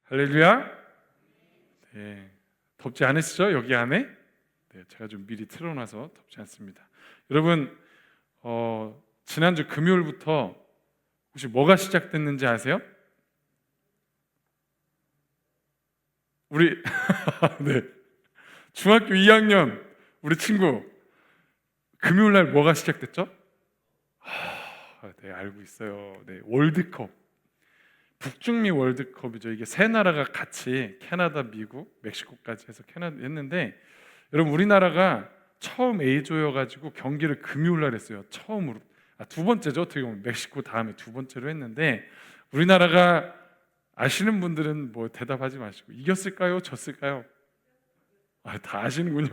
할렐루야. 네, 덥지 않으시죠? 여기 안에? 네, 제가 좀 미리 틀어놔서 덥지 않습니다. 여러분, 지난주 금요일부터 혹시 뭐가 시작됐는지 아세요? 우리 네, 중학교 2학년 우리 친구 금요일날 뭐가 시작됐죠? 네, 알고 있어요. 네, 월드컵. 북중미 월드컵이죠. 이게 세 나라가 같이 캐나다, 미국, 멕시코까지 해서 캐나다 했는데, 여러분 우리나라가 처음 A조여가지고 경기를 금요일 날 했어요. 처음으로. 두 번째죠. 어떻게 보면 멕시코 다음에 두 번째로 했는데, 우리나라가 아시는 분들은 뭐 대답하지 마시고, 이겼을까요? 졌을까요? 다 아시는군요.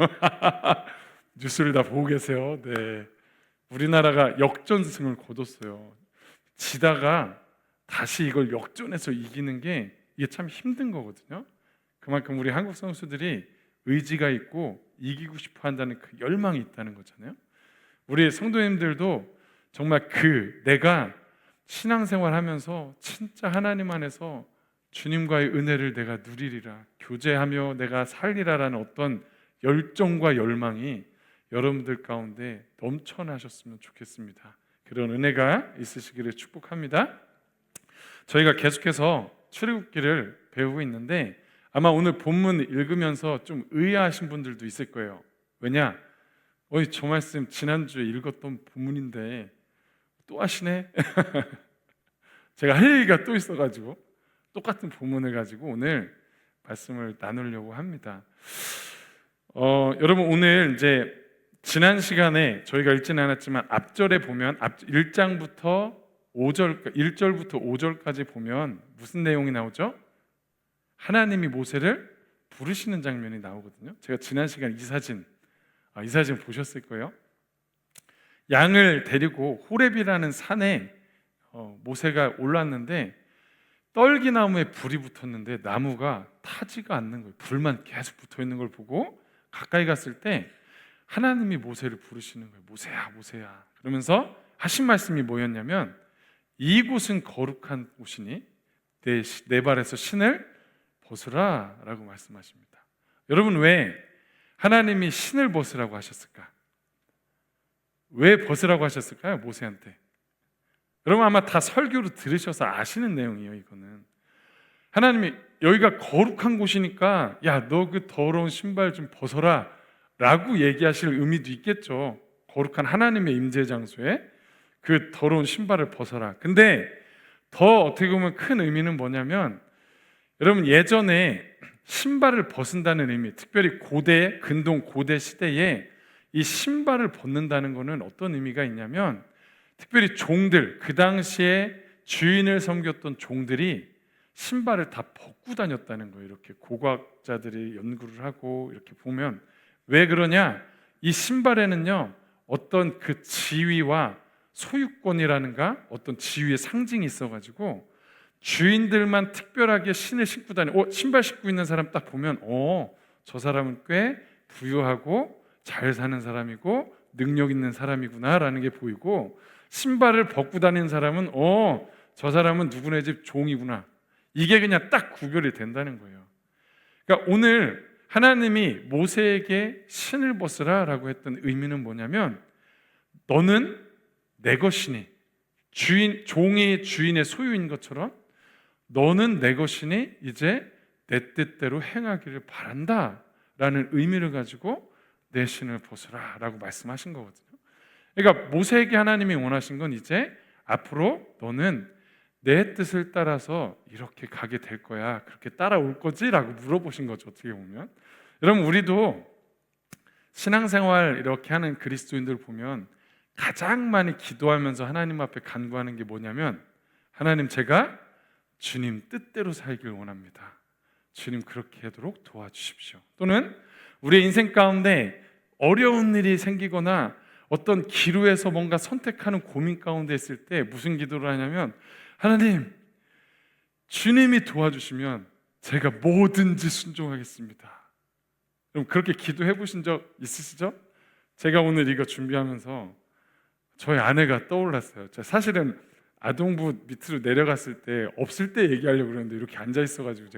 뉴스를 다 보고 계세요. 네, 우리나라가 역전승을 거뒀어요. 지다가 다시 이걸 역전해서 이기는 게 이게 참 힘든 거거든요. 그만큼 우리 한국 선수들이 의지가 있고 이기고 싶어 한다는 그 열망이 있다는 거잖아요. 우리 성도님들도 정말 내가 신앙생활 하면서 진짜 하나님 안에서 주님과의 은혜를 내가 누리리라, 교제하며 내가 살리라라는 어떤 열정과 열망이 여러분들 가운데 넘쳐나셨으면 좋겠습니다. 그런 은혜가 있으시기를 축복합니다. 저희가 계속해서 출애굽기를 배우고 있는데, 아마 오늘 본문 읽으면서 좀 의아하신 분들도 있을 거예요. 왜냐? 저 말씀 지난주에 읽었던 본문인데 또 하시네? 제가 할 얘기가 또 있어가지고 똑같은 본문을 가지고 오늘 말씀을 나누려고 합니다. 여러분, 오늘 이제 지난 시간에 저희가 읽지는 않았지만 앞절에 보면 1장부터 1절부터 5절까지 보면 무슨 내용이 나오죠? 하나님이 모세를 부르시는 장면이 나오거든요. 제가 지난 시간 이 사진 보셨을 거예요. 양을 데리고 호렙이라는 산에 모세가 올랐는데, 떨기나무에 불이 붙었는데 나무가 타지가 않는 거예요. 불만 계속 붙어 있는 걸 보고 가까이 갔을 때 하나님이 모세를 부르시는 거예요. 모세야, 모세야. 그러면서 하신 말씀이 뭐였냐면, 이곳은 거룩한 곳이니 내 발에서 신을 벗으라 라고 말씀하십니다. 여러분, 왜 하나님이 신을 벗으라고 하셨을까? 왜 벗으라고 하셨을까요? 모세한테. 여러분 아마 다 설교로 들으셔서 아시는 내용이에요. 이거는 하나님이 여기가 거룩한 곳이니까 야, 너 그 더러운 신발 좀 벗어라 라고 얘기하실 의미도 있겠죠. 거룩한 하나님의 임재 장소에 그 더러운 신발을 벗어라. 근데 더 어떻게 보면 큰 의미는 뭐냐면, 여러분 예전에 신발을 벗는다는 의미, 특별히 근동 고대 시대에 이 신발을 벗는다는 것은 어떤 의미가 있냐면, 특별히 종들, 그 당시에 주인을 섬겼던 종들이 신발을 다 벗고 다녔다는 거예요. 이렇게 고고학자들이 연구를 하고 이렇게 보면, 왜 그러냐? 이 신발에는요 어떤 그 지위와 소유권이라는가 어떤 지위의 상징이 있어가지고 주인들만 특별하게 신을 신고 신발 신고 있는 사람 딱 보면 저 사람은 꽤 부유하고 잘 사는 사람이고 능력 있는 사람이구나 라는 게 보이고, 신발을 벗고 다니는 사람은 저 사람은 누구네 집 종이구나, 이게 그냥 딱 구별이 된다는 거예요. 그러니까 오늘 하나님이 모세에게 신을 벗으라 라고 했던 의미는 뭐냐면, 너는 내 것이니, 종이 주인의 소유인 것처럼 너는 내 것이니 이제 내 뜻대로 행하기를 바란다 라는 의미를 가지고 내 신을 벗으라 라고 말씀하신 거거든요. 그러니까 모세에게 하나님이 원하신 건, 이제 앞으로 너는 내 뜻을 따라서 이렇게 가게 될 거야, 그렇게 따라올 거지? 라고 물어보신 거죠. 어떻게 보면 여러분, 우리도 신앙생활 이렇게 하는 그리스도인들 보면 가장 많이 기도하면서 하나님 앞에 간구하는 게 뭐냐면, 하나님, 제가 주님 뜻대로 살길 원합니다. 주님 그렇게 하도록 도와주십시오. 또는 우리의 인생 가운데 어려운 일이 생기거나 어떤 기로에서 뭔가 선택하는 고민 가운데 있을 때 무슨 기도를 하냐면, 하나님, 주님이 도와주시면 제가 뭐든지 순종하겠습니다. 그럼 그렇게 기도해 보신 적 있으시죠? 제가 오늘 이거 준비하면서 저희 아내가 떠올랐어요. 사실은 아동부 밑으로 내려갔을 때 없을 때 얘기하려고 그러는데 이렇게 앉아 있어가지고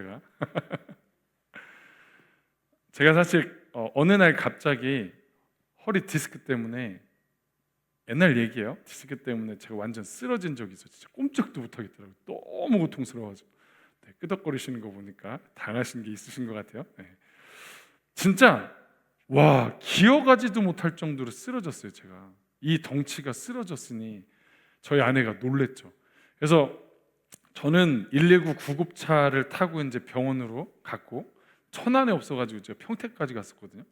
제가 사실 어느 날 갑자기 허리 디스크 때문에, 옛날 얘기예요. 디스크 때문에 제가 완전 쓰러진 적이 있어요. 진짜 꼼짝도 못 하겠더라고요. 너무 고통스러워가지고. 네, 끄덕거리시는 거 보니까 당하신 게 있으신 것 같아요. 네. 진짜 와, 기어가지도 못할 정도로 쓰러졌어요. 제가 이 덩치가 쓰러졌으니 저희 아내가 놀랬죠. 그래서 저는 119 구급차를 타고 이제 병원으로 갔고, 천안에 없어가지고 제가 평택까지 갔었거든요.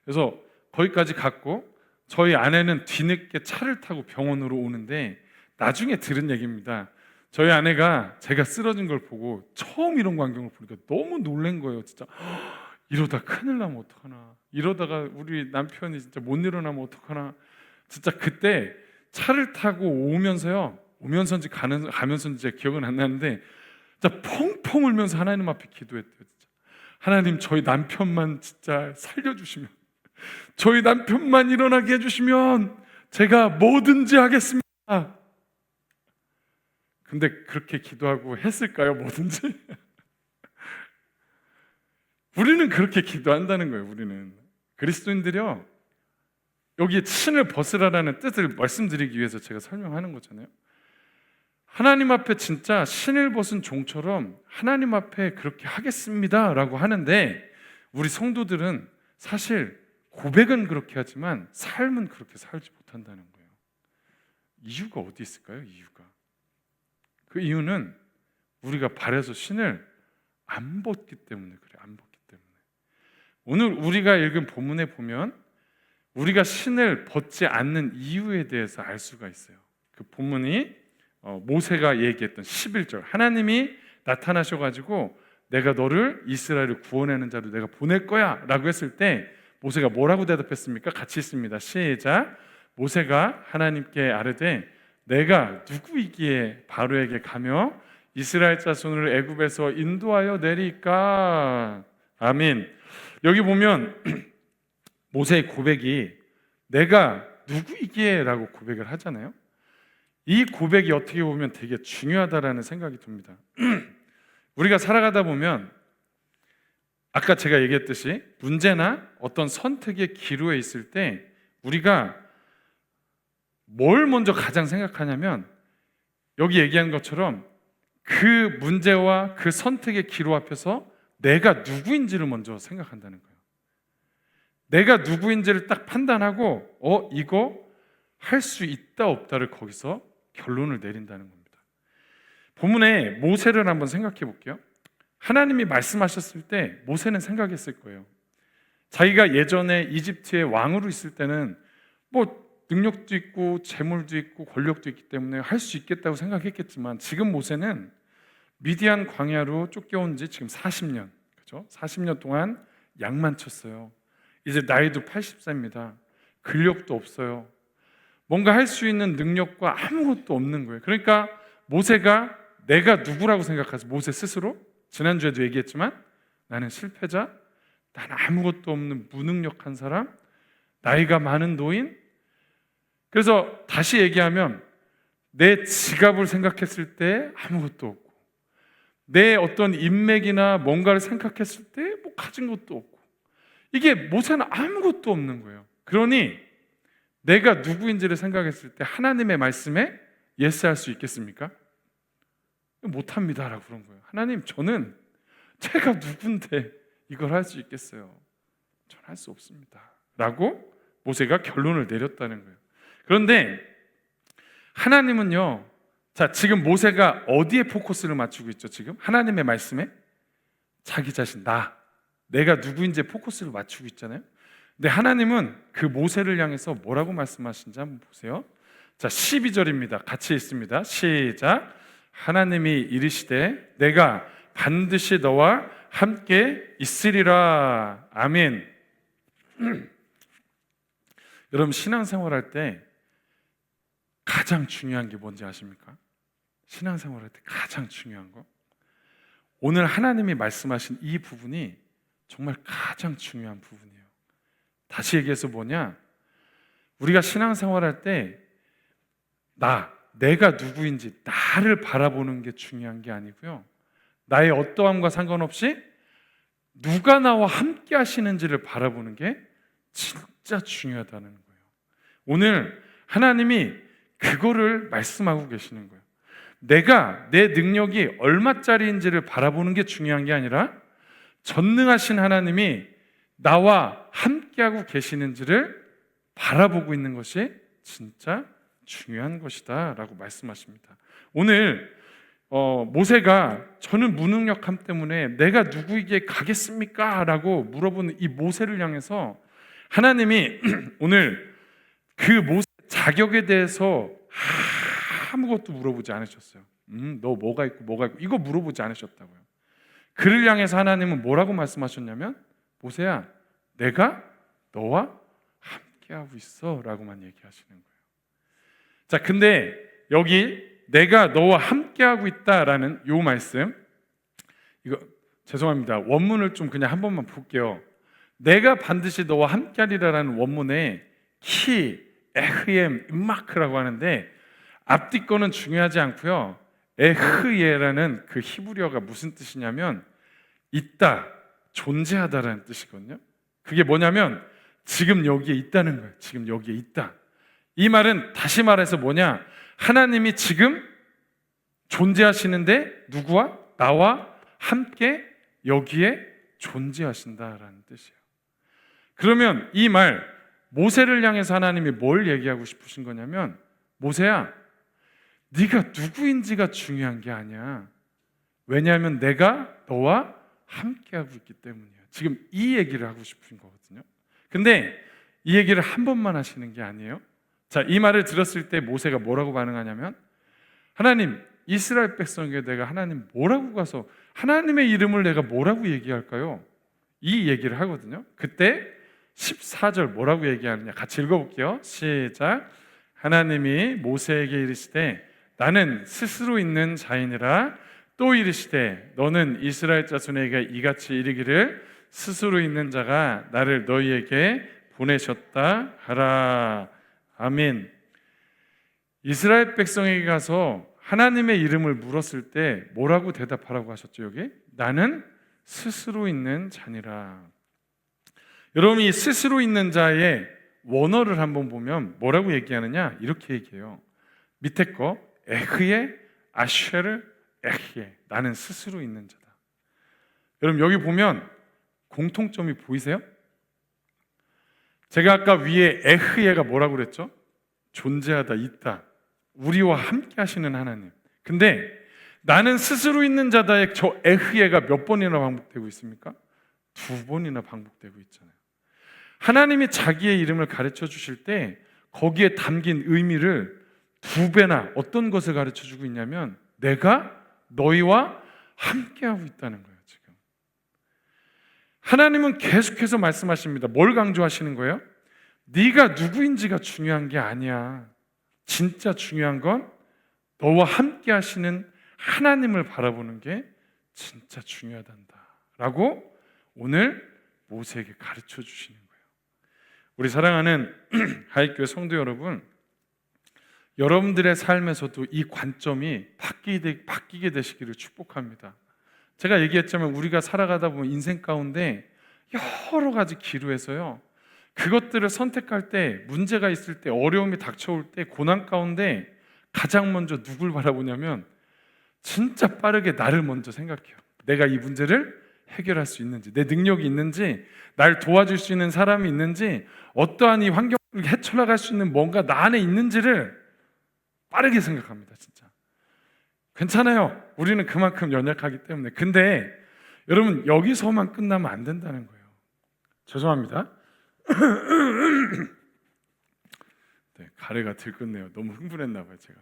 그래서 거기까지 갔고, 저희 아내는 뒤늦게 차를 타고 병원으로 오는데, 나중에 들은 얘기입니다. 저희 아내가 제가 쓰러진 걸 보고 처음 이런 광경을 보니까 너무 놀란 거예요. 진짜 이러다 큰일 나면 어떡하나, 이러다가 우리 남편이 진짜 못 일어나면 어떡하나. 진짜 그때 차를 타고 오면서인지 가면서인지 제 기억은 안 나는데, 진짜 펑펑 울면서 하나님 앞에 기도했대요. 진짜 하나님, 저희 남편만 진짜 살려주시면, 저희 남편만 일어나게 해주시면 제가 뭐든지 하겠습니다. 근데 그렇게 기도하고 했을까요? 뭐든지? 우리는 그렇게 기도한다는 거예요. 우리는 그리스도인들이요, 여기에 신을 벗으라라는 뜻을 말씀드리기 위해서 제가 설명하는 거잖아요. 하나님 앞에 진짜 신을 벗은 종처럼 하나님 앞에 그렇게 하겠습니다 라고 하는데, 우리 성도들은 사실 고백은 그렇게 하지만 삶은 그렇게 살지 못한다는 거예요. 이유가 어디 있을까요? 그 이유는 우리가 발에서 신을 안 벗기 때문에 그래요. 안 벗기 때문에. 오늘 우리가 읽은 본문에 보면 우리가 신을 벗지 않는 이유에 대해서 알 수가 있어요. 그 본문이 모세가 얘기했던 11절, 하나님이 나타나셔가지고 내가 너를 이스라엘을 구원하는 자로 내가 보낼 거야 라고 했을 때 모세가 뭐라고 대답했습니까? 같이 읽습니다. 시작. 모세가 하나님께 아뢰되 내가 누구이기에 바로에게 가며 이스라엘 자손을 애굽에서 인도하여 내리까? 아멘. 여기 보면 모세의 고백이 내가 누구이기에 라고 고백을 하잖아요. 이 고백이 어떻게 보면 되게 중요하다라는 생각이 듭니다. 우리가 살아가다 보면 아까 제가 얘기했듯이 문제나 어떤 선택의 기로에 있을 때 우리가 뭘 먼저 가장 생각하냐면, 여기 얘기한 것처럼 그 문제와 그 선택의 기로 앞에서 내가 누구인지를 먼저 생각한다는 거예요. 내가 누구인지를 딱 판단하고 이거 할 수 있다 없다를 거기서 결론을 내린다는 겁니다. 본문에 모세를 한번 생각해 볼게요. 하나님이 말씀하셨을 때 모세는 생각했을 거예요. 자기가 예전에 이집트의 왕으로 있을 때는 뭐 능력도 있고 재물도 있고 권력도 있기 때문에 할 수 있겠다고 생각했겠지만, 지금 모세는 미디안 광야로 쫓겨온 지 지금 40년, 그죠? 40년 동안 양만 쳤어요. 이제 나이도 80세입니다. 근력도 없어요. 뭔가 할 수 있는 능력과 아무것도 없는 거예요. 그러니까 모세가 내가 누구라고 생각하세요? 모세 스스로? 지난주에도 얘기했지만 나는 실패자, 난 아무것도 없는 무능력한 사람, 나이가 많은 노인. 그래서 다시 얘기하면 내 지갑을 생각했을 때 아무것도 없고, 내 어떤 인맥이나 뭔가를 생각했을 때 뭐 가진 것도 없고, 이게 모세는 아무것도 없는 거예요. 그러니 내가 누구인지를 생각했을 때 하나님의 말씀에 예스할 수 있겠습니까? 못합니다라고 그런 거예요. 하나님, 저는 제가 누군데 이걸 할 수 있겠어요? 전 할 수 없습니다 라고 모세가 결론을 내렸다는 거예요. 그런데 하나님은요, 자, 지금 모세가 어디에 포커스를 맞추고 있죠? 지금 하나님의 말씀에 자기 자신, 내가 누구인지에 포커스를 맞추고 있잖아요. 근데 하나님은 그 모세를 향해서 뭐라고 말씀하신지 한번 보세요. 자, 12절입니다. 같이 읽습니다. 시작. 하나님이 이르시되 내가 반드시 너와 함께 있으리라. 아멘. 여러분, 신앙생활할 때 가장 중요한 게 뭔지 아십니까? 신앙생활할 때 가장 중요한 거, 오늘 하나님이 말씀하신 이 부분이 정말 가장 중요한 부분이에요. 다시 얘기해서 뭐냐? 우리가 신앙생활할 때 내가 누구인지 나를 바라보는 게 중요한 게 아니고요, 나의 어떠함과 상관없이 누가 나와 함께 하시는지를 바라보는 게 진짜 중요하다는 거예요. 오늘 하나님이 그거를 말씀하고 계시는 거예요. 내가 내 능력이 얼마짜리인지를 바라보는 게 중요한 게 아니라 전능하신 하나님이 나와 함께하고 계시는지를 바라보고 있는 것이 진짜 중요한 것이다 라고 말씀하십니다. 오늘 모세가 저는 무능력함 때문에 내가 누구에게 가겠습니까? 라고 물어보는 이 모세를 향해서 하나님이 오늘 그 모세 자격에 대해서 아무것도 물어보지 않으셨어요. 너 뭐가 있고 뭐가 있고 이거 물어보지 않으셨다고요. 그를 향해서 하나님은 뭐라고 말씀하셨냐면, 모세야, 내가 너와 함께하고 있어 라고만 얘기하시는 거예요. 자, 근데 여기 내가 너와 함께하고 있다라는 요 말씀, 이거 죄송합니다, 원문을 좀 그냥 한 번만 볼게요. 내가 반드시 너와 함께하리라라는 원문에 키, 에흐엠, 임마크라고 하는데 앞뒤 거는 중요하지 않고요, 에흐예라는 그 히브리어가 무슨 뜻이냐면 있다, 존재하다라는 뜻이거든요. 그게 뭐냐면 지금 여기에 있다는 거예요. 지금 여기에 있다. 이 말은 다시 말해서 뭐냐, 하나님이 지금 존재하시는데 누구와? 나와 함께 여기에 존재하신다라는 뜻이에요. 그러면 이 말, 모세를 향해서 하나님이 뭘 얘기하고 싶으신 거냐면, 모세야, 네가 누구인지가 중요한 게 아니야. 왜냐하면 내가 너와 함께하고 있기 때문이야. 지금 이 얘기를 하고 싶은 거거든요. 근데 이 얘기를 한 번만 하시는 게 아니에요. 자, 이 말을 들었을 때 모세가 뭐라고 반응하냐면, 하나님, 이스라엘 백성에게 내가 하나님 뭐라고 가서 하나님의 이름을 내가 뭐라고 얘기할까요? 이 얘기를 하거든요. 그때 14절 뭐라고 얘기하느냐, 같이 읽어볼게요. 시작. 하나님이 모세에게 이르시되 나는 스스로 있는 자이니라. 또 이르시되 너는 이스라엘 자손에게 이같이 이르기를 스스로 있는 자가 나를 너희에게 보내셨다 하라. 아멘. 이스라엘 백성에게 가서 하나님의 이름을 물었을 때 뭐라고 대답하라고 하셨죠? 여기 나는 스스로 있는 자니라. 여러분, 이 스스로 있는 자의 원어를 한번 보면 뭐라고 얘기하느냐, 이렇게 얘기해요. 밑에 거 에흐에 아쉐르 에히에, 나는 스스로 있는 자다. 여러분, 여기 보면 공통점이 보이세요? 제가 아까 위에 에흐에가 뭐라고 그랬죠? 존재하다, 있다, 우리와 함께 하시는 하나님. 근데 나는 스스로 있는 자다의 저 에흐에가 몇 번이나 반복되고 있습니까? 2번이나 반복되고 있잖아요. 하나님이 자기의 이름을 가르쳐 주실 때 거기에 담긴 의미를 2배나 어떤 것을 가르쳐 주고 있냐면, 내가 너희와 함께하고 있다는 거예요. 지금 하나님은 계속해서 말씀하십니다. 뭘 강조하시는 거예요? 네가 누구인지가 중요한 게 아니야. 진짜 중요한 건 너와 함께 하시는 하나님을 바라보는 게 진짜 중요하단다 라고 오늘 모세에게 가르쳐 주시는 거예요. 우리 사랑하는 하이교회 성도 여러분, 여러분들의 삶에서도 이 관점이 바뀌게 되시기를 축복합니다. 제가 얘기했지만 우리가 살아가다 보면 인생 가운데 여러 가지 기로에서요, 그것들을 선택할 때, 문제가 있을 때, 어려움이 닥쳐올 때, 고난 가운데 가장 먼저 누굴 바라보냐면 진짜 빠르게 나를 먼저 생각해요. 내가 이 문제를 해결할 수 있는지, 내 능력이 있는지, 날 도와줄 수 있는 사람이 있는지, 어떠한 이 환경을 헤쳐나갈 수 있는 뭔가 나 안에 있는지를 빠르게 생각합니다. 진짜 괜찮아요. 우리는 그만큼 연약하기 때문에. 근데 여러분, 여기서만 끝나면 안 된다는 거예요. 죄송합니다. 네, 가래가 들끓네요. 너무 흥분했나 봐요, 제가.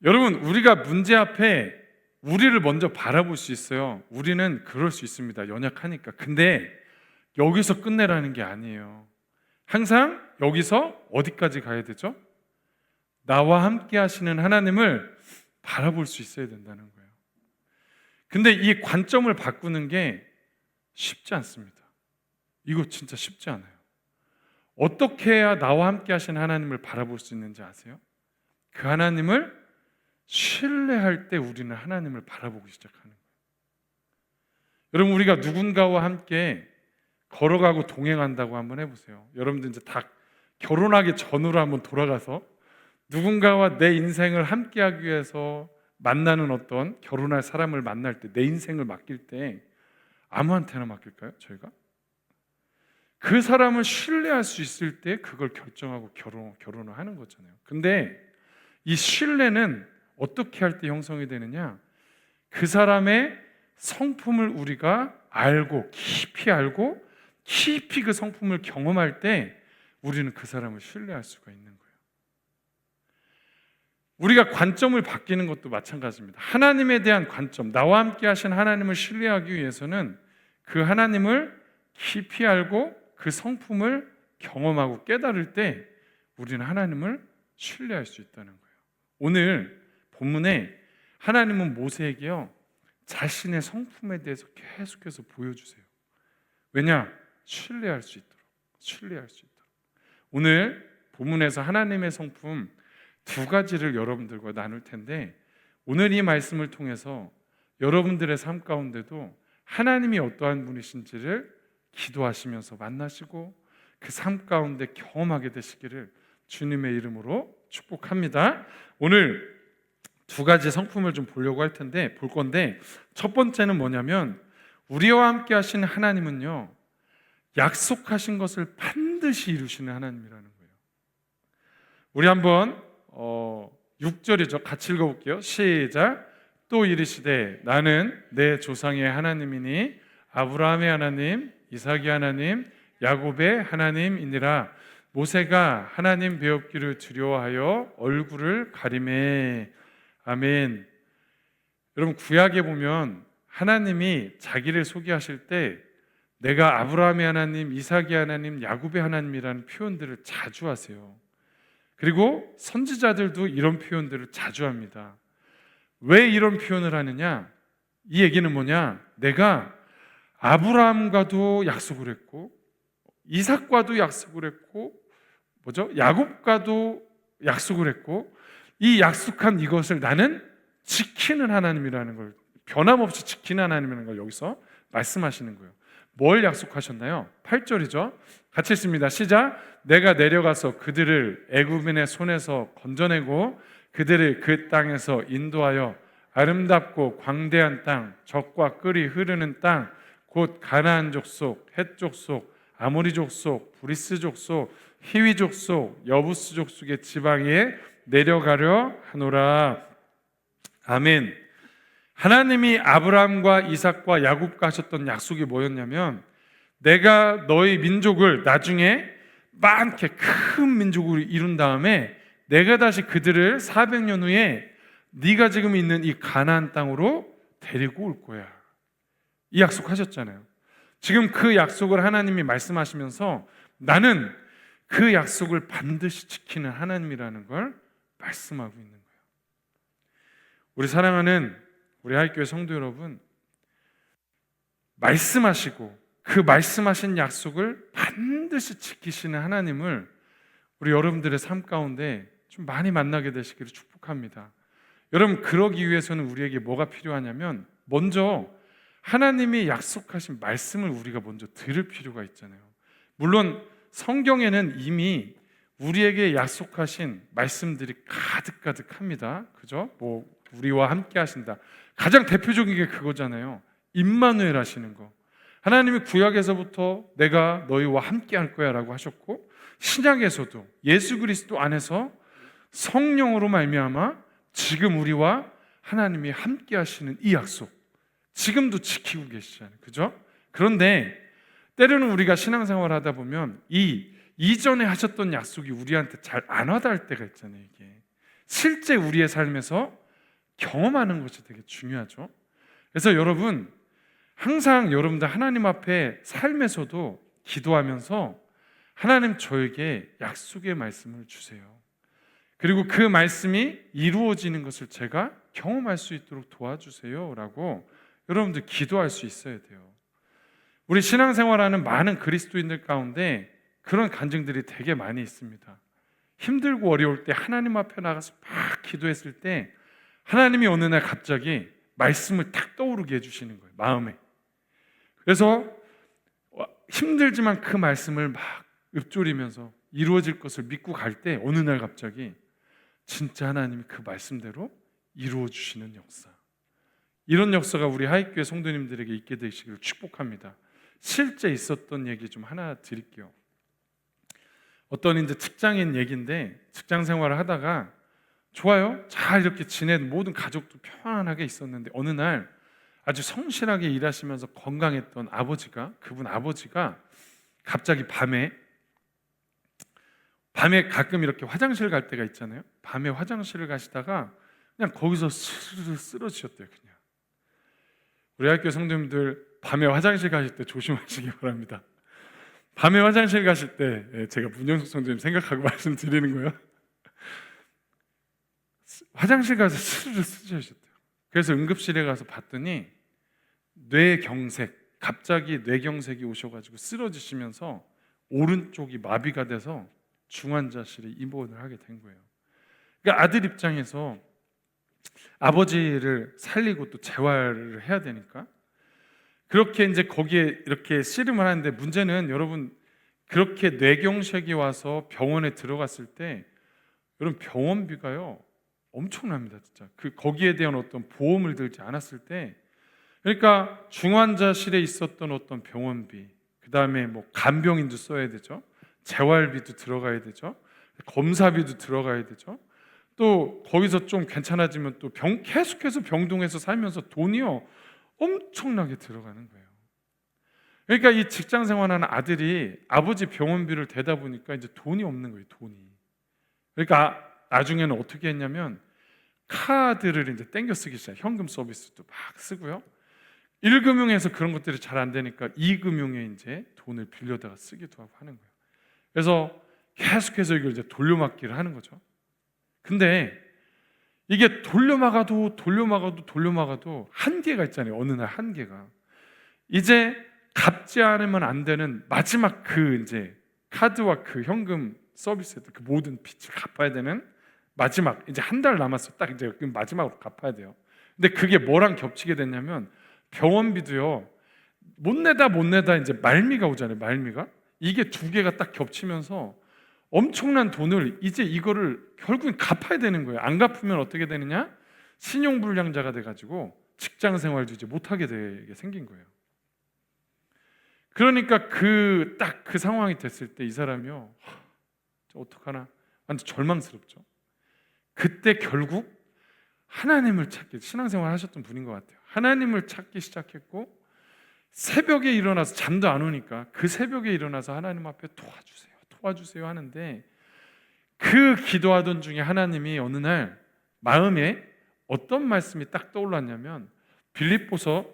여러분, 우리가 문제 앞에 우리를 먼저 바라볼 수 있어요. 우리는 그럴 수 있습니다. 연약하니까. 근데 여기서 끝내라는 게 아니에요. 항상 여기서 어디까지 가야 되죠? 나와 함께 하시는 하나님을 바라볼 수 있어야 된다는 거예요. 근데 이 관점을 바꾸는 게 쉽지 않습니다. 이거 진짜 쉽지 않아요. 어떻게 해야 나와 함께 하시는 하나님을 바라볼 수 있는지 아세요? 그 하나님을 신뢰할 때 우리는 하나님을 바라보기 시작하는 거예요. 여러분, 우리가 누군가와 함께 걸어가고 동행한다고 한번 해보세요. 여러분들 이제 다 결혼하기 전으로 한번 돌아가서 누군가와 내 인생을 함께하기 위해서 만나는 어떤 결혼할 사람을 만날 때 내 인생을 맡길 때 아무한테나 맡길까요? 저희가? 그 사람을 신뢰할 수 있을 때 그걸 결정하고 결혼을 하는 거잖아요. 근데 이 신뢰는 어떻게 할 때 형성이 되느냐? 그 사람의 성품을 우리가 알고 깊이 그 성품을 경험할 때 우리는 그 사람을 신뢰할 수가 있는 거예요. 우리가 관점을 바뀌는 것도 마찬가지입니다. 하나님에 대한 관점, 나와 함께 하신 하나님을 신뢰하기 위해서는 그 하나님을 깊이 알고 그 성품을 경험하고 깨달을 때 우리는 하나님을 신뢰할 수 있다는 거예요. 오늘 본문에 하나님은 모세에게요, 자신의 성품에 대해서 계속해서 보여주세요. 왜냐? 신뢰할 수 있도록. 오늘 본문에서 하나님의 성품 두 가지를 여러분들과 나눌 텐데, 오늘 이 말씀을 통해서 여러분들의 삶 가운데도 하나님이 어떠한 분이신지를 기도하시면서 만나시고 그 삶 가운데 경험하게 되시기를 주님의 이름으로 축복합니다. 오늘 두 가지 성품을 좀 보려고 할 텐데, 볼 건데, 첫 번째는 뭐냐면 우리와 함께 하신 하나님은요, 약속하신 것을 반드시 이루시는 하나님이라는 거예요. 우리 한번 6절이죠. 같이 읽어볼게요. 시작. 또 이르시되 나는 내 조상의 하나님이니 아브라함의 하나님, 이삭의 하나님, 야곱의 하나님이니라. 모세가 하나님 배웠기를 두려워하여 얼굴을 가리매. 아멘. 여러분, 구약에 보면 하나님이 자기를 소개하실 때 내가 아브라함의 하나님, 이삭의 하나님, 야곱의 하나님이라는 표현들을 자주 하세요. 그리고 선지자들도 이런 표현들을 자주 합니다. 왜 이런 표현을 하느냐? 이 얘기는 뭐냐? 내가 아브라함과도 약속을 했고 이삭과도 약속을 했고 야곱과도 약속을 했고 이 약속한 이것을 나는 지키는 하나님이라는 걸, 변함없이 지키는 하나님이라는 걸 여기서 말씀하시는 거예요. 뭘 약속하셨나요? 8절이죠. 같이 읽습니다. 시작. 내가 내려가서 그들을 애굽인의 손에서 건져내고 그들을 그 땅에서 인도하여 아름답고 광대한 땅, 젖과 꿀이 흐르는 땅, 곧 가나안 족속, 헷 족속, 아모리 족속, 브리스 족속, 히위 족속, 여부스 족속의 지방에 내려가려 하노라. 아멘. 하나님이 아브라함과 이삭과 야곱과 하셨던 약속이 뭐였냐면, 내가 너희 민족을 나중에 많게 큰 민족으로 이룬 다음에 내가 다시 그들을 400년 후에 네가 지금 있는 이 가나안 땅으로 데리고 올 거야. 이 약속하셨잖아요. 지금 그 약속을 하나님이 말씀하시면서 나는 그 약속을 반드시 지키는 하나님이라는 걸 말씀하고 있는 거예요. 우리 사랑하는 우리 하이교회 성도 여러분, 말씀하시고 그 말씀하신 약속을 반드시 지키시는 하나님을 우리 여러분들의 삶 가운데 좀 많이 만나게 되시기를 축복합니다. 여러분, 그러기 위해서는 우리에게 뭐가 필요하냐면, 먼저 하나님이 약속하신 말씀을 우리가 먼저 들을 필요가 있잖아요. 물론 성경에는 이미 우리에게 약속하신 말씀들이 가득가득합니다. 그죠? 우리와 함께 하신다. 가장 대표적인 게 그거잖아요. 임마누엘 하시는 거. 하나님이 구약에서부터 내가 너희와 함께 할 거야 라고 하셨고, 신약에서도 예수 그리스도 안에서 성령으로 말미암아 지금 우리와 하나님이 함께 하시는 이 약속, 지금도 지키고 계시잖아요. 그죠? 그런데 때로는 우리가 신앙생활 하다 보면 이 이전에 하셨던 약속이 우리한테 잘 안 와닿을 때가 있잖아요. 이게 실제 우리의 삶에서 경험하는 것이 되게 중요하죠. 그래서 여러분, 항상 여러분들 하나님 앞에 삶에서도 기도하면서 하나님, 저에게 약속의 말씀을 주세요. 그리고 그 말씀이 이루어지는 것을 제가 경험할 수 있도록 도와주세요 라고 여러분들 기도할 수 있어야 돼요. 우리 신앙생활하는 많은 그리스도인들 가운데 그런 간증들이 되게 많이 있습니다. 힘들고 어려울 때 하나님 앞에 나가서 막 기도했을 때 하나님이 어느 날 갑자기 말씀을 탁 떠오르게 해주시는 거예요, 마음에. 그래서 힘들지만 그 말씀을 막 읊조리면서 이루어질 것을 믿고 갈 때 어느 날 갑자기 진짜 하나님이 그 말씀대로 이루어 주시는 역사, 이런 역사가 우리 하이교회 성도님들에게 있게 되시기를 축복합니다. 실제 있었던 얘기 좀 하나 드릴게요. 어떤 이제 직장인 얘기인데, 직장 생활을 하다가 좋아요, 잘 이렇게 지내는 모든 가족도 편안하게 있었는데 어느 날 아주 성실하게 일하시면서 건강했던 아버지가, 그분 아버지가 갑자기 밤에 가끔 이렇게 화장실 갈 때가 있잖아요. 밤에 화장실을 가시다가 그냥 거기서 스르르 쓰러지셨대요. 그냥. 우리 학교 성도님들 밤에 화장실 가실 때 조심하시기 바랍니다. 밤에 화장실 가실 때 제가 문영숙 성도님 생각하고 말씀드리는 거예요. 화장실 가서 스르르 쓰러지셨대요. 그래서 응급실에 가서 봤더니 뇌경색, 갑자기 뇌경색이 오셔가지고 쓰러지시면서 오른쪽이 마비가 돼서 중환자실에 입원을 하게 된 거예요. 그러니까 아들 입장에서 아버지를 살리고 또 재활을 해야 되니까 그렇게 이제 거기에 이렇게 씨름을 하는데, 문제는 여러분, 그렇게 뇌경색이 와서 병원에 들어갔을 때 여러분 병원비가요 엄청납니다. 진짜 거기에 대한 어떤 보험을 들지 않았을 때, 그러니까 중환자실에 있었던 어떤 병원비, 그 다음에 뭐 간병인도 써야 되죠, 재활비도 들어가야 되죠, 검사비도 들어가야 되죠, 또 거기서 좀 괜찮아지면 또 계속해서 병동에서 살면서 돈이요 엄청나게 들어가는 거예요. 그러니까 이 직장 생활하는 아들이 아버지 병원비를 대다 보니까 이제 돈이 없는 거예요, 돈이. 그러니까 나중에는 어떻게 했냐면 카드를 이제 땡겨 쓰기 시작. 현금 서비스도 막 쓰고요. 1금융에서 그런 것들이 잘 안 되니까 2금융에 이제 돈을 빌려다가 쓰기도 하고 하는 거예요. 그래서 계속해서 이걸 이제 돌려막기를 하는 거죠. 근데 이게 돌려막아도 한계가 있잖아요. 어느 날 한계가. 이제 갚지 않으면 안 되는 마지막 그 이제 카드와 그 현금 서비스, 그 모든 빚을 갚아야 되는 마지막, 이제 한 달 남았어. 딱 이제 마지막으로 갚아야 돼요. 근데 그게 뭐랑 겹치게 됐냐면 병원비도요. 못 내다 이제 말미가 오잖아요. 말미가. 이게 두 개가 딱 겹치면서 엄청난 돈을 이제 이거를 결국엔 갚아야 되는 거예요. 안 갚으면 어떻게 되느냐? 신용불량자가 돼가지고 직장 생활도 이제 못하게 되게 생긴 거예요. 그러니까 딱 그 상황이 됐을 때 이 사람이요, 어떡하나 완전 절망스럽죠. 그때 결국 하나님을 찾기, 신앙생활 하셨던 분인 것 같아요. 하나님을 찾기 시작했고, 새벽에 일어나서, 잠도 안 오니까 그 새벽에 일어나서 하나님 앞에 도와주세요 하는데, 그 기도하던 중에 하나님이 어느 날 마음에 어떤 말씀이 딱 떠올랐냐면 빌립보서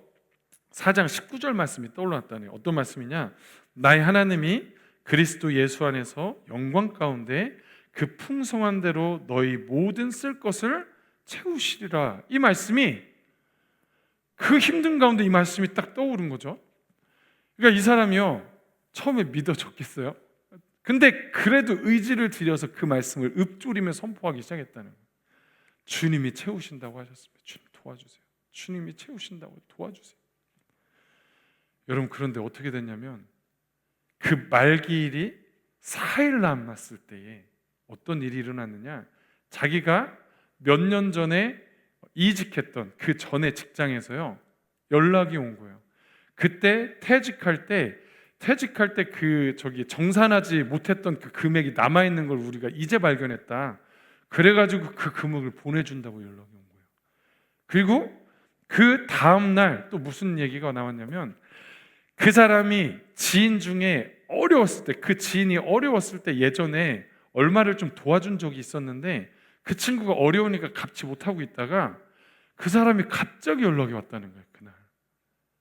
4장 19절 말씀이 떠올랐다네요. 어떤 말씀이냐? 나의 하나님이 그리스도 예수 안에서 영광 가운데 그 풍성한 대로 너희 모든 쓸 것을 채우시리라. 이 말씀이, 그 힘든 가운데 이 말씀이 딱 떠오른 거죠. 그러니까 이 사람이요, 처음에 믿어졌겠어요? 근데 그래도 의지를 들여서 그 말씀을 읊조리며 선포하기 시작했다는 거예요. 주님이 채우신다고 하셨습니다. 주님 도와주세요. 주님이 채우신다고 도와주세요. 여러분, 그런데 어떻게 됐냐면 그 말기일이 4일 남았을 때에 어떤 일이 일어났느냐, 자기가 몇 년 전에 이직했던 그 전에 직장에서요 연락이 온 거예요. 그때 퇴직할 때 그 정산하지 못했던 그 금액이 남아있는 걸 우리가 이제 발견했다. 그래가지고 그 금액을 보내준다고 연락이 온 거예요. 그리고 그 다음날 또 무슨 얘기가 나왔냐면, 그 사람이 지인 중에 어려웠을 때, 그 지인이 어려웠을 때 예전에 얼마를 좀 도와준 적이 있었는데 그 친구가 어려우니까 갚지 못하고 있다가 그 사람이 갑자기 연락이 왔다는 거예요, 그날.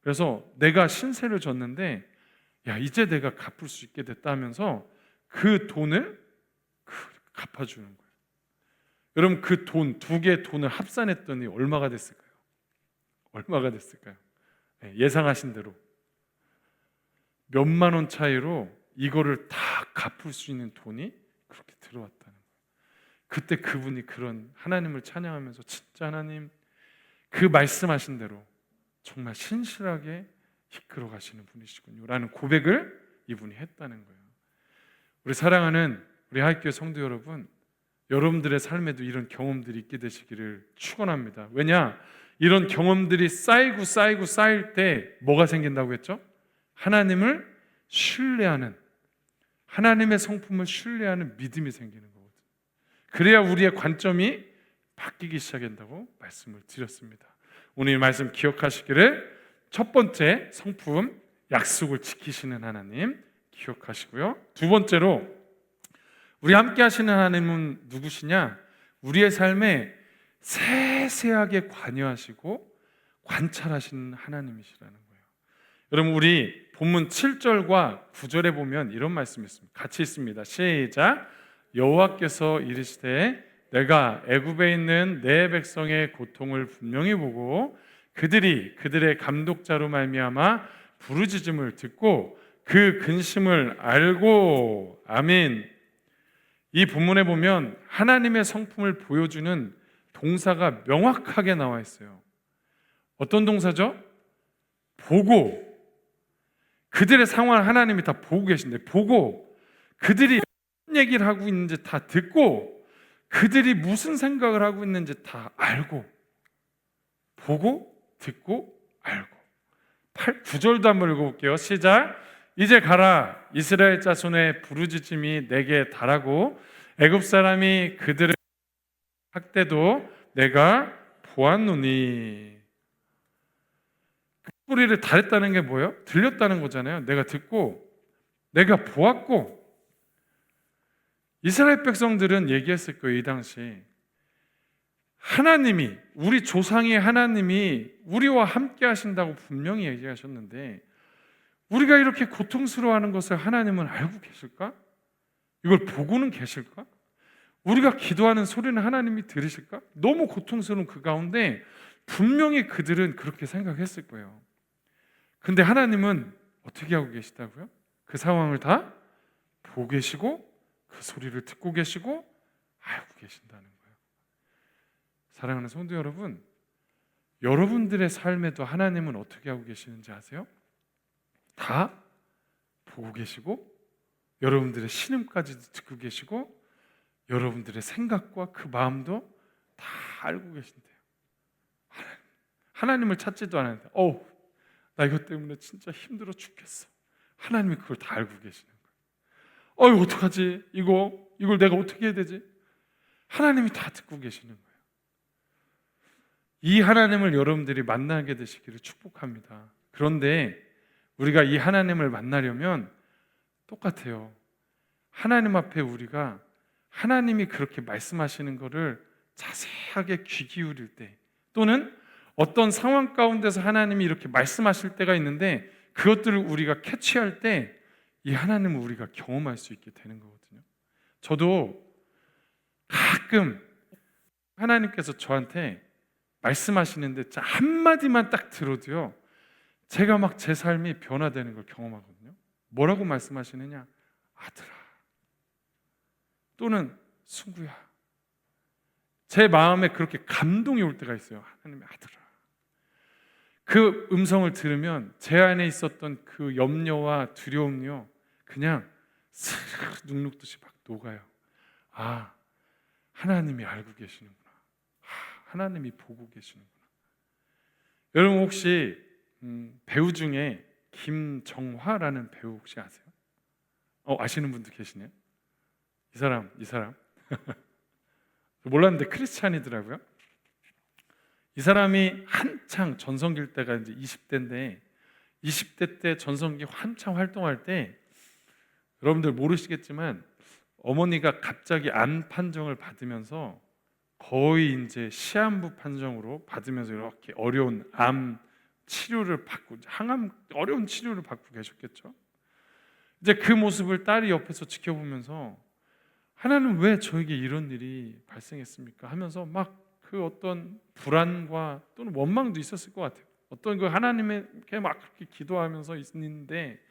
그래서 내가 신세를 졌는데 야, 이제 내가 갚을 수 있게 됐다 하면서 그 돈을 갚아주는 거예요. 여러분, 그 돈, 두 개의 돈을 합산했더니 얼마가 됐을까요? 얼마가 됐을까요? 예상하신 대로 몇만 원 차이로 이거를 다 갚을 수 있는 돈이 그렇게 들어왔다는 거예요. 그때 그분이 그런 하나님을 찬양하면서 진짜 하나님 그 말씀하신 대로 정말 신실하게 이끌어 가시는 분이시군요 라는 고백을 이분이 했다는 거예요. 우리 사랑하는 우리 하이교회 성도 여러분, 여러분들의 삶에도 이런 경험들이 있게 되시기를 축원합니다. 왜냐? 이런 경험들이 쌓일 때 뭐가 생긴다고 했죠? 하나님을 신뢰하는, 하나님의 성품을 신뢰하는 믿음이 생기는 거거든요. 그래야 우리의 관점이 바뀌기 시작한다고 말씀을 드렸습니다. 오늘 이 말씀 기억하시기를, 첫 번째 성품, 약속을 지키시는 하나님 기억하시고요. 두 번째로 우리 함께 하시는 하나님은 누구시냐? 우리의 삶에 세세하게 관여하시고 관찰하시는 하나님이시라는 거예요. 여러분, 우리 본문 7절과 9절에 보면 이런 말씀이 있습니다. 같이 있습니다. 시작. 여호와께서 이르시되 내가 애굽에 있는 내 백성의 고통을 분명히 보고 그들이 그들의 감독자로 말미암아 부르짖음을 듣고 그 근심을 알고. 아멘. 이 본문에 보면 하나님의 성품을 보여주는 동사가 명확하게 나와 있어요. 어떤 동사죠? 보고. 그들의 상황을 하나님이 다 보고 계신데, 보고 그들이 무슨 얘기를 하고 있는지 다 듣고 그들이 무슨 생각을 하고 있는지 다 알고. 보고 듣고 알고. 9절도 한번 읽어볼게요. 시작. 이제 가라. 이스라엘 자손의 부르짖음이 내게 달하고 애굽 사람이 그들의 학대도 내가 보았노니. 그 소리를 달했다는 게 뭐예요? 들렸다는 거잖아요. 내가 듣고 내가 보았고. 이스라엘 백성들은 얘기했을 거예요. 이 당시 하나님이, 우리 조상의 하나님이 우리와 함께 하신다고 분명히 얘기하셨는데 우리가 이렇게 고통스러워하는 것을 하나님은 알고 계실까? 이걸 보고는 계실까? 우리가 기도하는 소리는 하나님이 들으실까? 너무 고통스러운 그 가운데 분명히 그들은 그렇게 생각했을 거예요. 근데 하나님은 어떻게 하고 계시다고요? 그 상황을 다 보고 계시고 그 소리를 듣고 계시고 알고 계신다는 거예요. 사랑하는 성도 여러분, 여러분들의 삶에도 하나님은 어떻게 하고 계시는지 아세요? 다 보고 계시고 여러분들의 신음까지도 듣고 계시고 여러분들의 생각과 그 마음도 다 알고 계신대요. 하나님을 찾지도 않았는데 나 이것 때문에 진짜 힘들어 죽겠어. 하나님이 그걸 다 알고 계시는 거예요. 어떡하지? 이걸 내가 어떻게 해야 되지? 하나님이 다 듣고 계시는 거예요. 이 하나님을 여러분들이 만나게 되시기를 축복합니다. 그런데 우리가 이 하나님을 만나려면 똑같아요. 하나님 앞에 우리가 하나님이 그렇게 말씀하시는 것을 자세하게 귀 기울일 때, 또는 어떤 상황 가운데서 하나님이 이렇게 말씀하실 때가 있는데 그것들을 우리가 캐치할 때 이 하나님을 우리가 경험할 수 있게 되는 거거든요. 저도 가끔 하나님께서 저한테 말씀하시는데 한마디만 딱 들어도요, 제가 막 제 삶이 변화되는 걸 경험하거든요. 뭐라고 말씀하시느냐? 아들아, 또는 승구야. 제 마음에 그렇게 감동이 올 때가 있어요. 하나님의 아들아. 그 음성을 들으면 제 안에 있었던 그 염려와 두려움이요, 그냥 스르륵 눅눅듯이 막 녹아요. 하나님이 알고 계시는구나. 하나님이 보고 계시는구나. 여러분 혹시 배우 중에 김정화라는 배우 혹시 아세요? 아시는 분도 계시네요. 이 사람 몰랐는데 크리스찬이더라고요. 이 사람이 한창 전성기일 때가 이제 20대인데 20대 때 전성기 한창 활동할 때, 여러분들 모르시겠지만 어머니가 갑자기 암 판정을 받으면서 거의 이제 시한부 판정으로 받으면서 이렇게 어려운 암 치료를 받고, 항암 어려운 치료를 받고 계셨겠죠. 이제 그 모습을 딸이 옆에서 지켜보면서 하나님 왜 저에게 이런 일이 발생했습니까? 하면서 막 그 어떤 불안과 또는 원망도 있었을 것 같아요. 어떤 그 하나님에게 막 그렇게 기도하면서 있는데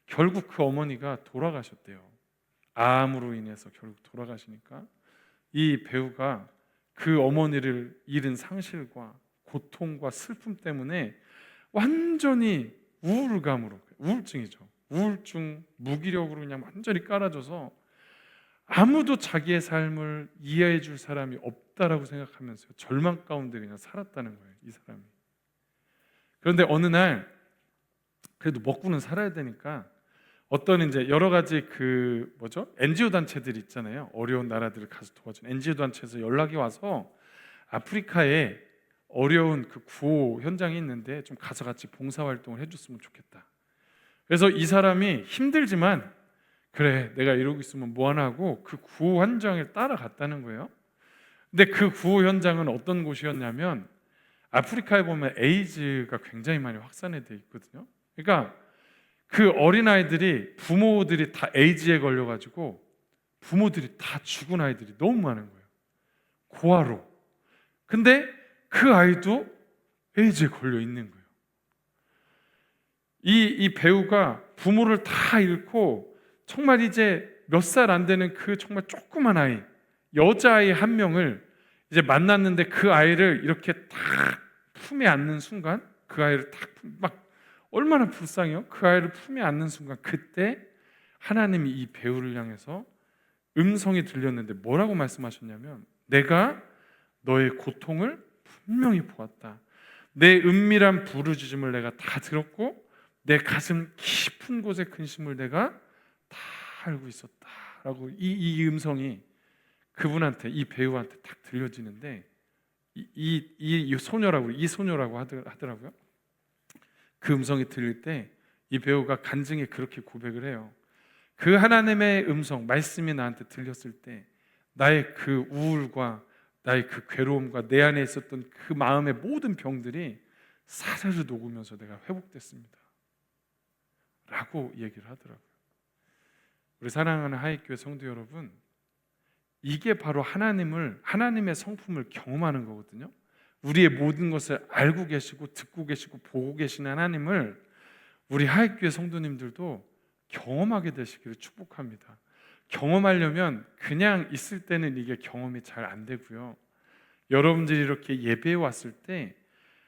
결국 그 어머니가 돌아가셨대요. 암으로 인해서 결국 돌아가시니까 이 배우가 그 어머니를 잃은 상실과 고통과 슬픔 때문에 완전히 우울증이죠. 우울증, 무기력으로 그냥 완전히 깔아줘서 아무도 자기의 삶을 이해해 줄 사람이 없다라고 생각하면서 절망 가운데 그냥 살았다는 거예요, 이 사람이. 그런데 어느 날 그래도 먹고는 살아야 되니까 어떤 이제 여러 가지 NGO 단체들 있잖아요. 어려운 나라들을 가서 도와주는 NGO 단체에서 연락이 와서 아프리카에 어려운 그 구호 현장이 있는데 좀 가서 같이 봉사 활동을 해줬으면 좋겠다. 그래서 이 사람이 힘들지만 그래, 내가 이러고 있으면 뭐하나 하고 그 구호 현장에 따라갔다는 거예요. 근데 그 구호 현장은 어떤 곳이었냐면 아프리카에 보면 에이즈가 굉장히 많이 확산이 돼 있거든요. 그러니까 그 어린아이들이 부모들이 다 에이즈에 걸려가지고 부모들이 다 죽은 아이들이 너무 많은 거예요. 고아로. 근데 그 아이도 에이즈에 걸려 있는 거예요. 이 배우가 부모를 다 잃고 정말 이제 몇 살 안 되는 그 정말 조그만 아이, 여자아이 한 명을 이제 만났는데 그 아이를 이렇게 딱 품에 안는 순간, 그 아이를 막 얼마나 불쌍해요. 그 아이를 품에 안는 순간 그때 하나님이 이 배우를 향해서 음성이 들렸는데 뭐라고 말씀하셨냐면, 내가 너의 고통을 분명히 보았다. 내 은밀한 부르짖음을 내가 다 들었고 내 가슴 깊은 곳의 근심을 내가 다 알고 있었다라고 이 음성이 그분한테, 이 배우한테 딱 들려지는데 이 소녀라고 하더라고요. 그 음성이 들릴 때 이 배우가 간증에 그렇게 고백을 해요. 그 하나님의 음성, 말씀이 나한테 들렸을 때 나의 그 우울과 나의 그 괴로움과 내 안에 있었던 그 마음의 모든 병들이 사르르 녹으면서 내가 회복됐습니다 라고 얘기를 하더라고요. 우리 사랑하는 하이교회 성도 여러분, 이게 바로 하나님의 성품을 경험하는 거거든요. 우리의 모든 것을 알고 계시고 듣고 계시고 보고 계시는 하나님을 우리 하이교회 성도님들도 경험하게 되시기를 축복합니다. 경험하려면 그냥 있을 때는 이게 경험이 잘 안 되고요. 여러분들이 이렇게 예배에 왔을 때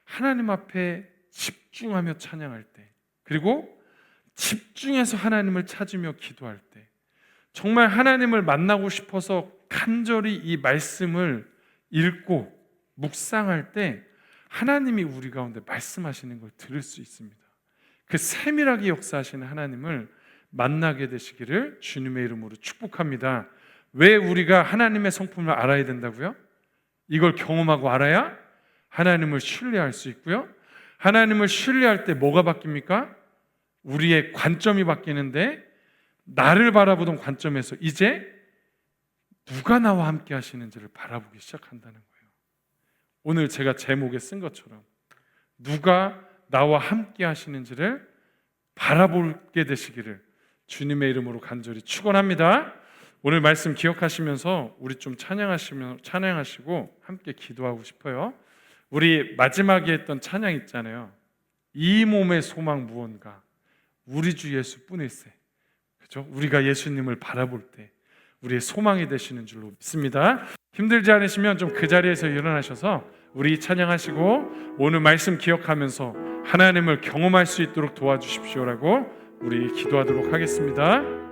하나님 앞에 집중하며 찬양할 때, 그리고 집중해서 하나님을 찾으며 기도할 때, 정말 하나님을 만나고 싶어서 간절히 이 말씀을 읽고 묵상할 때 하나님이 우리 가운데 말씀하시는 걸 들을 수 있습니다. 그 세밀하게 역사하시는 하나님을 만나게 되시기를 주님의 이름으로 축복합니다. 왜 우리가 하나님의 성품을 알아야 된다고요? 이걸 경험하고 알아야 하나님을 신뢰할 수 있고요. 하나님을 신뢰할 때 뭐가 바뀝니까? 우리의 관점이 바뀌는데, 나를 바라보던 관점에서 이제 누가 나와 함께 하시는지를 바라보기 시작한다는 거예요. 오늘 제가 제목에 쓴 것처럼 누가 나와 함께 하시는지를 바라보게 되시기를 주님의 이름으로 간절히 축원합니다. 오늘 말씀 기억하시면서 우리 좀 찬양하시고 함께 기도하고 싶어요. 우리 마지막에 했던 찬양 있잖아요. 이 몸의 소망 무언가, 우리 주 예수뿐일세. 그렇죠? 우리가 예수님을 바라볼 때 우리의 소망이 되시는 줄로 믿습니다. 힘들지 않으시면 좀 그 자리에서 일어나셔서 우리 찬양하시고 오늘 말씀 기억하면서 하나님을 경험할 수 있도록 도와주십시오라고 우리 기도하도록 하겠습니다.